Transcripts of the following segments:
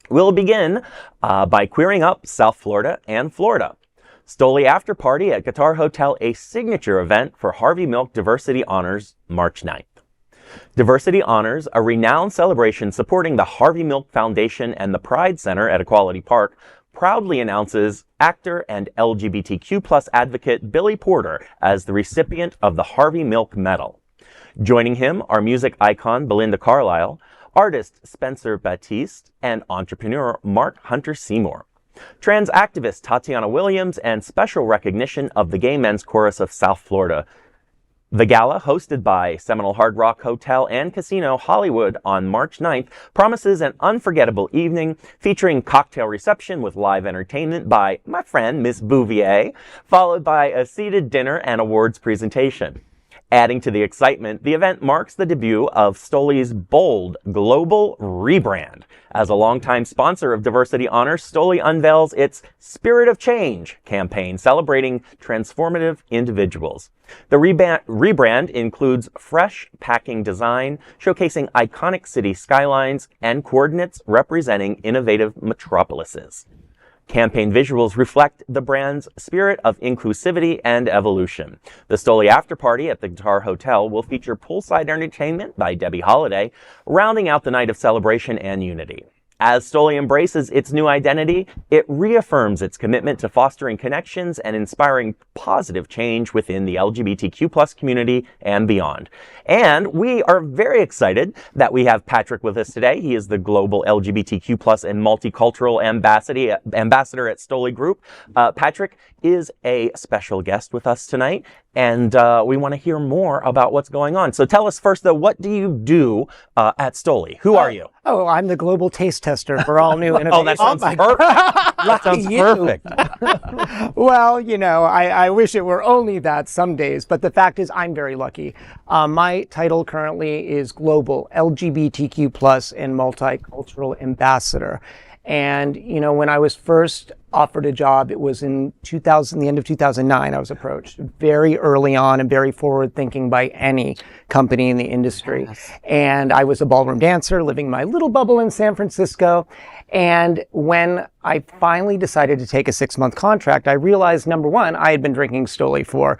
We'll begin by queering up South Florida and Florida. Stoli After Party at Guitar Hotel, a signature event for Harvey Milk Diversity Honors, March 9th. Diversity Honors, a renowned celebration supporting the Harvey Milk Foundation and the Pride Center at Equality Park, proudly announces actor and LGBTQ+ advocate Billy Porter as the recipient of the Harvey Milk Medal. Joining him are music icon Belinda Carlisle, artist Spencer Batiste, and entrepreneur Mark Hunter Seymour. Trans activist Tatiana Williams, and special recognition of the Gay Men's Chorus of South Florida. The gala, hosted by Seminole Hard Rock Hotel and Casino Hollywood on March 9th, promises an unforgettable evening featuring cocktail reception with live entertainment by my friend Miss Bouvier, followed by a seated dinner and awards presentation. Adding to the excitement, the event marks the debut of Stoli's bold global rebrand. As a longtime sponsor of Diversity Honors, Stoli unveils its Spirit of Change campaign celebrating transformative individuals. The rebrand includes fresh packing design, showcasing iconic city skylines, and coordinates representing innovative metropolises. Campaign visuals reflect the brand's spirit of inclusivity and evolution. The Stoli After Party at the Guitar Hotel will feature poolside entertainment by Debbie Holiday, rounding out the night of celebration and unity. As Stoli embraces its new identity, it reaffirms its commitment to fostering connections and inspiring positive change within the LGBTQ+ community and beyond. And we are very excited that we have Patrick with us today. He is the global LGBTQ+ and multicultural ambassador at Stoli Group. Patrick is a special guest with us tonight, and we want to hear more about what's going on. So tell us first, though, what do you do at Stoli? Who are you? Oh, I'm the global taste tester for all new innovations. Oh, that sounds perfect. That sounds perfect. Well, you know, I wish it were only that some days, but the fact is I'm very lucky. My title currently is Global LGBTQ+ and Multicultural Ambassador. And, you know, when I was first offered a job, it was in the end of 2009, I was approached very early on and very forward thinking by any company in the industry. Yes. And I was a ballroom dancer living my little bubble in San Francisco. And when I finally decided to take a 6-month contract, I realized, number one, I had been drinking Stoli for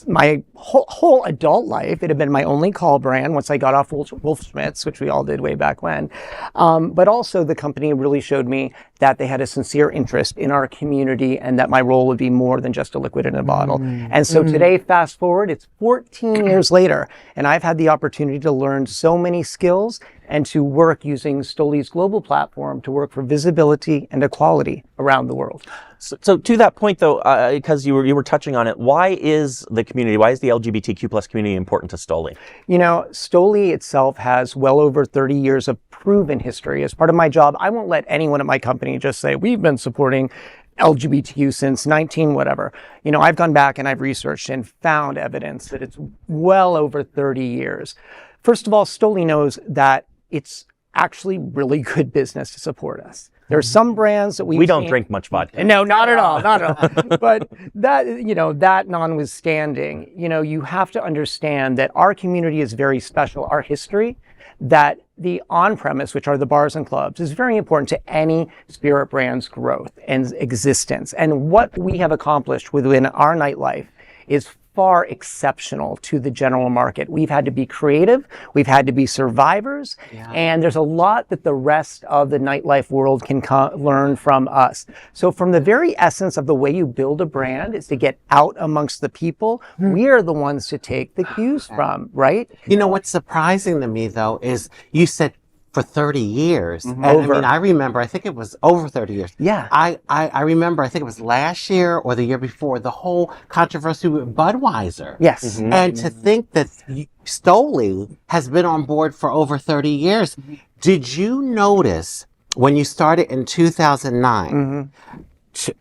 my whole adult life. It had been my only call brand once I got off Wolfschmidt's, which we all did way back when. But also the company really showed me that they had a sincere interest in our community and that my role would be more than just a liquid in a bottle. And so today, fast forward, it's 14 years later, and I've had the opportunity to learn so many skills and to work using Stoli's global platform to work for visibility and equality around the world. So to that point, though, because you were touching on it, why is the LGBTQ+ community important to Stoli? You know, Stoli itself has well over 30 years of proven history. As part of my job, I won't let anyone at my company just say, we've been supporting LGBTQ since 19 whatever. You know, I've gone back and I've researched and found evidence that it's well over 30 years. First of all, Stoli knows that it's actually really good business to support us. There are some brands that we don't drink much vodka. No, not at all, not at all. But that, you know, that notwithstanding, you know, you have to understand that our community is very special. Our history, that the on-premise, which are the bars and clubs, is very important to any spirit brand's growth and existence. And what we have accomplished within our nightlife is far exceptional to the general market. We've had to be creative, we've had to be survivors, and there's a lot that the rest of the nightlife world can learn from us. So from the very essence of the way you build a brand is to get out amongst the people, we are the ones to take the cues from, right? You know, what's surprising to me, though, is you said for 30 years. And I mean, I remember, I think it was over 30 years. Yeah. I remember, I think it was last year or the year before, the whole controversy with Budweiser. Yes. And to think that Stoli has been on board for over 30 years. Did you notice when you started in 2009,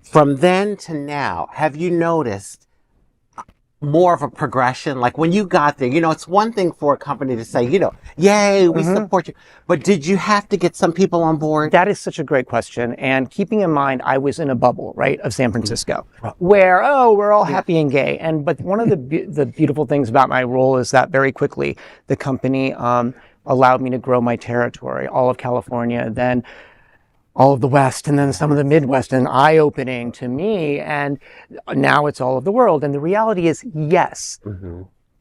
from then to now, have you noticed more of a progression? Like when you got there, you know, it's one thing for a company to say, you know, yay, we support you. But did you have to get some people on board? That is such a great question. And keeping in mind, I was in a bubble, right, of San Francisco, where, oh, we're all happy and gay. And but one of the beautiful things about my role is that very quickly the company allowed me to grow my territory, all of California. Then all of the West and then some of the Midwest, and eye-opening to me. And now it's all of the world. And the reality is, yes,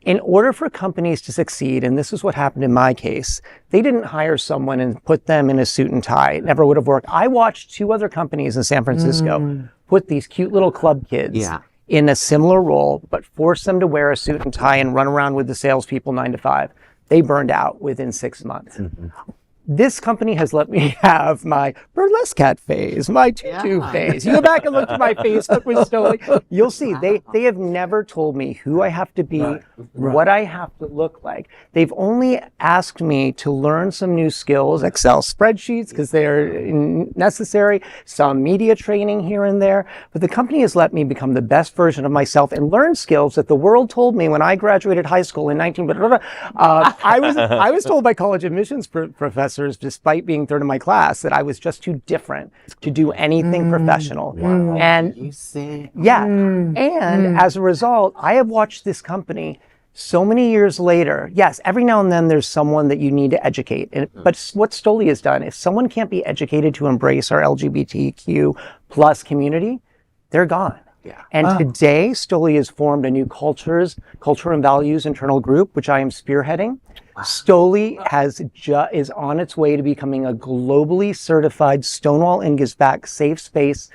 in order for companies to succeed, and this is what happened in my case, they didn't hire someone and put them in a suit and tie. It never would have worked. I watched 2 other companies in San Francisco put these cute little club kids in a similar role, but force them to wear a suit and tie and run around with the salespeople 9 to 5. They burned out within 6 months. This company has let me have my burlesque cat phase, my tutu phase. You go back and look at my Facebook with Stoli, you'll see they have never told me who I have to be, what I have to look like. They've only asked me to learn some new skills, Excel spreadsheets, because they are necessary, some media training here and there. But the company has let me become the best version of myself and learn skills that the world told me when I graduated high school in I was told by college admissions professors, despite being third in my class, that I was just too different to do anything professional. And You see? and as a result, I have watched this company so many years later. Yes, every now and then there's someone that you need to educate. But what Stoli has done, if someone can't be educated to embrace our LGBTQ plus community, they're gone. And today, Stoli has formed a new culture and values internal group, which I am spearheading. Stoli is on its way to becoming a globally certified Stonewall and Gives Back safe space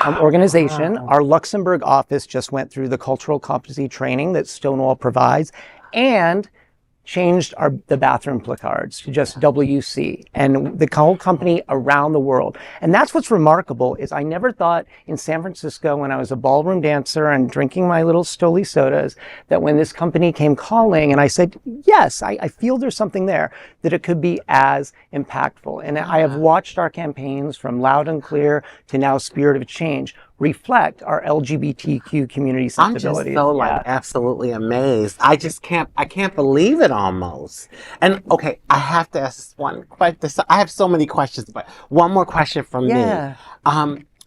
organization. Our Luxembourg office just went through the cultural competency training that Stonewall provides and changed the bathroom placards to just WC, and the whole company around the world. And that's what's remarkable is I never thought in San Francisco when I was a ballroom dancer and drinking my little Stoli sodas that when this company came calling and I said, yes, I feel there's something there, that it could be as impactful. And I have watched our campaigns from Loud and Clear to now Spirit of Change reflect our LGBTQ community sensibilities. I'm just so absolutely amazed. I can't believe it almost. And okay, I have to ask this one question. I have so many questions, but one more question from me.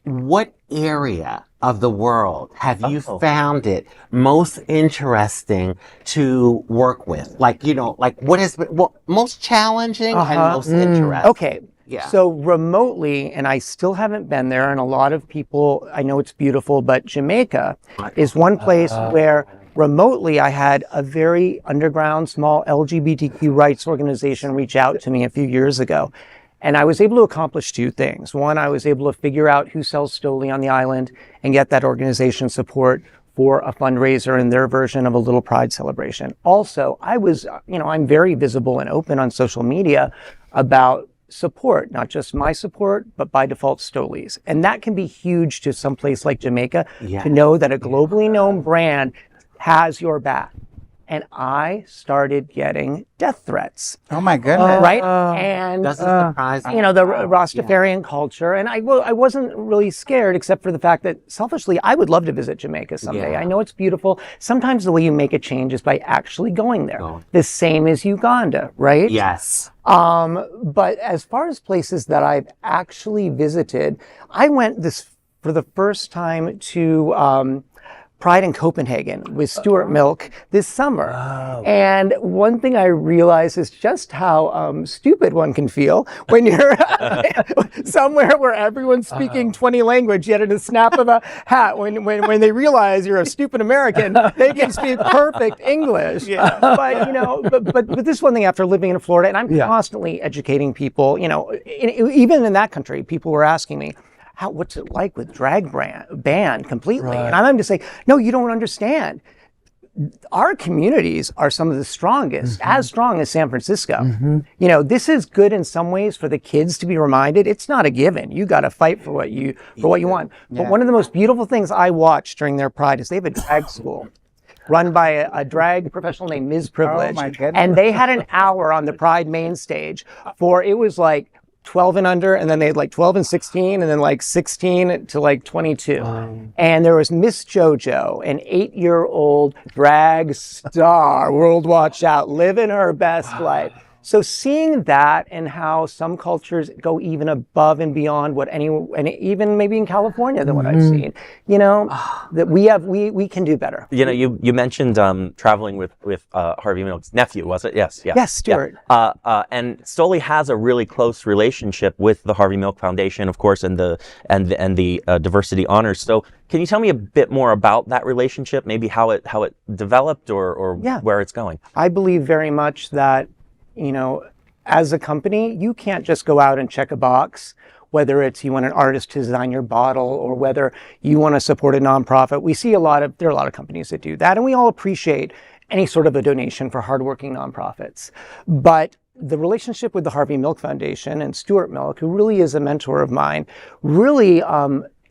What area of the world have you found it most interesting to work with? Like, what has been most challenging and most interesting? Okay. So remotely, and I still haven't been there, and a lot of people, I know it's beautiful, but Jamaica is one place where remotely I had a very underground, small LGBTQ rights organization reach out to me a few years ago. And I was able to accomplish 2 things. One, I was able to figure out who sells Stoli on the island and get that organization support for a fundraiser in their version of a little pride celebration. Also, I'm very visible and open on social media about support, not just my support, but by default Stoli's. And that can be huge to some place like Jamaica to know that a globally known brand has your back. And I started getting death threats. Oh my goodness. Right? And doesn't surprise me. The Rastafarian culture. And I wasn't really scared except for the fact that selfishly, I would love to visit Jamaica someday. I know it's beautiful. Sometimes the way you make a change is by actually going there. The same as Uganda, right? Yes. But as far as places that I've actually visited, I went for the first time to Pride in Copenhagen with Stuart Milk this summer. And one thing I realized is just how stupid one can feel when you're somewhere where everyone's speaking 20 languages, yet in a snap of a hat, when they realize you're a stupid American, they can speak perfect English. But this one thing after living in Florida, and I'm constantly educating people, even in that country, people were asking me, what's it like with drag banned completely? And I'm just saying, no, you don't understand. Our communities are some of the strongest, as strong as San Francisco. This is good in some ways for the kids to be reminded. It's not a given. You got to fight for what you want. But one of the most beautiful things I watched during their Pride is they have a drag school run by a drag professional named Ms. Privilege. Oh my goodness. And they had an hour on the Pride main stage it was like 12 and under, and then they had like 12 and 16, and then like 16 to like 22. And there was Miss JoJo, an 8-year-old drag star, world watch out, living her best life. So seeing that and how some cultures go even above and beyond what and even maybe in California than what I've seen, that we can do better. You mentioned traveling with Harvey Milk's nephew, was it? Yes, yeah. Yes, Stuart. Yeah. And Stoli has a really close relationship with the Harvey Milk Foundation, of course, and the diversity honors. So can you tell me a bit more about that relationship, maybe how it developed or where it's going? I believe very much that, as a company, you can't just go out and check a box, whether it's you want an artist to design your bottle or whether you want to support a nonprofit. We see there are a lot of companies that do that, and we all appreciate any sort of a donation for hardworking nonprofits. But the relationship with the Harvey Milk Foundation and Stuart Milk, who really is a mentor of mine, really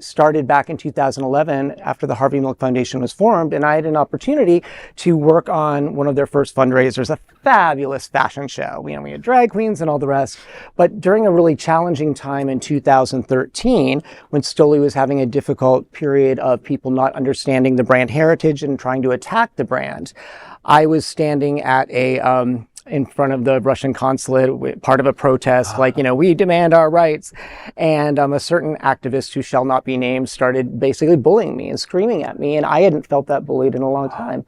started back in 2011 after the Harvey Milk Foundation was formed, and I had an opportunity to work on one of their first fundraisers, a fabulous fashion show. We had drag queens and all the rest, but during a really challenging time in 2013, when Stoli was having a difficult period of people not understanding the brand heritage and trying to attack the brand, I was standing at in front of the Russian consulate, part of a protest, we demand our rights. And a certain activist who shall not be named started basically bullying me and screaming at me. And I hadn't felt that bullied in a long time.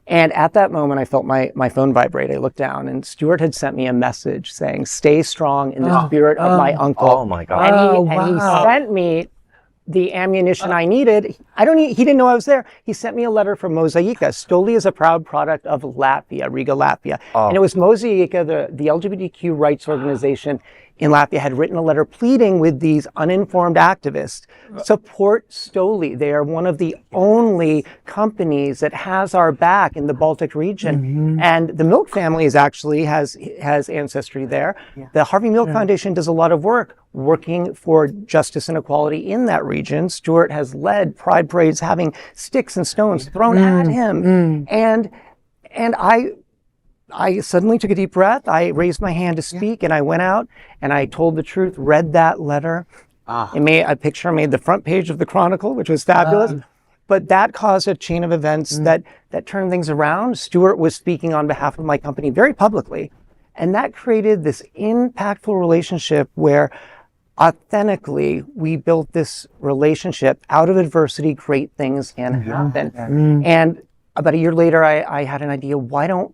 And at that moment, I felt my phone vibrate. I looked down, and Stuart had sent me a message saying, "Stay strong in the spirit of my uncle." Oh, my God. And he sent me the ammunition I needed. He didn't know I was there. He sent me a letter from Mosaica. Stoli is a proud product of Latvia, Riga, Latvia. And it was Mosaica, the LGBTQ rights organization in Latvia, had written a letter pleading with these uninformed activists, support Stoli. They are one of the only companies that has our back in the Baltic region. And the Milk family actually has ancestry there. The Harvey Milk Foundation does a lot of work working for justice and equality in that region. Stuart has led pride parades having sticks and stones thrown at him. And I suddenly took a deep breath. I raised my hand to speak, and I went out and I told the truth, read that letter. It made the front page of the Chronicle, which was fabulous. But that caused a chain of events that turned things around. Stuart was speaking on behalf of my company very publicly. And that created this impactful relationship where authentically we built this relationship. Out of adversity, great things can happen. And about a year later, I had an idea.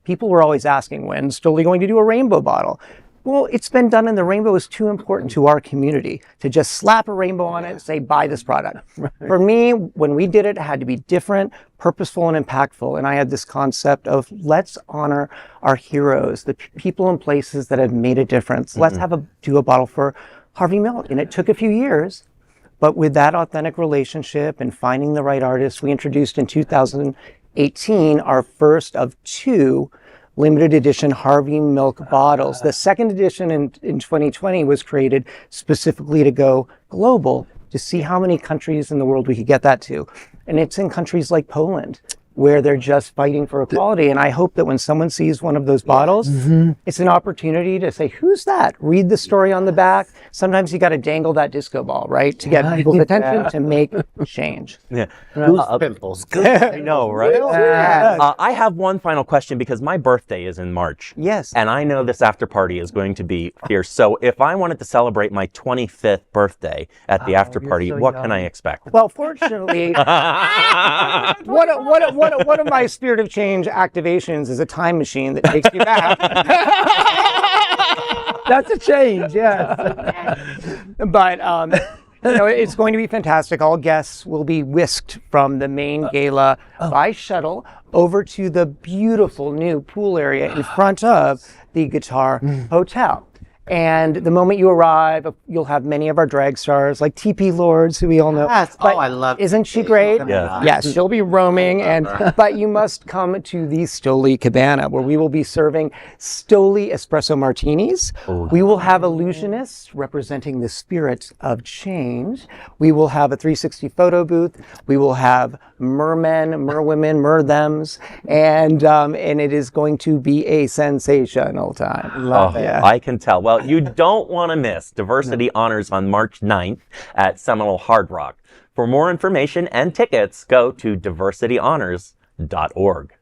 People were always asking, when's Stoli going to do a rainbow bottle? Well, it's been done, and the rainbow is too important to our community to just slap a rainbow on it and say, buy this product. For me, when we did it, it had to be different, purposeful, and impactful. And I had this concept of let's honor our heroes, the people and places that have made a difference. Let's do a bottle for Harvey Milk. And it took a few years, but with that authentic relationship and finding the right artist, we introduced in 2018 our first of 2 limited edition Harvey Milk bottles. The second edition in 2020 was created specifically to go global, to see how many countries in the world we could get that to. And it's in countries like Poland, where they're just fighting for equality. And I hope that when someone sees one of those bottles, it's an opportunity to say, who's that? Read the story on the back. Sometimes you got to dangle that disco ball, right? To get people's attention, to make change. Goose pimples. I know, right? I have one final question because my birthday is in March. Yes. And I know this after party is going to be fierce. So if I wanted to celebrate my 25th birthday at the after party, what can I expect? Well, fortunately, one of my Spirit of Change activations is a time machine that takes you back. That's a change, yes. But it's going to be fantastic. All guests will be whisked from the main gala by shuttle over to the beautiful new pool area in front of the Guitar Hotel. And the moment you arrive, you'll have many of our drag stars, like TP Lords, who we all know. Yes. But I love isn't she great? Yeah. Yes, she'll be roaming. But you must come to the Stoli Cabana, where we will be serving Stoli espresso martinis. We will have illusionists representing the spirit of change. We will have a 360 photo booth. We will have mermen, merwomen, merthems. And it is going to be a sensational time. Love it. I can tell. Well, you don't want to miss Diversity Honors on March 9th at Seminole Hard Rock. For more information and tickets, go to diversityhonors.org.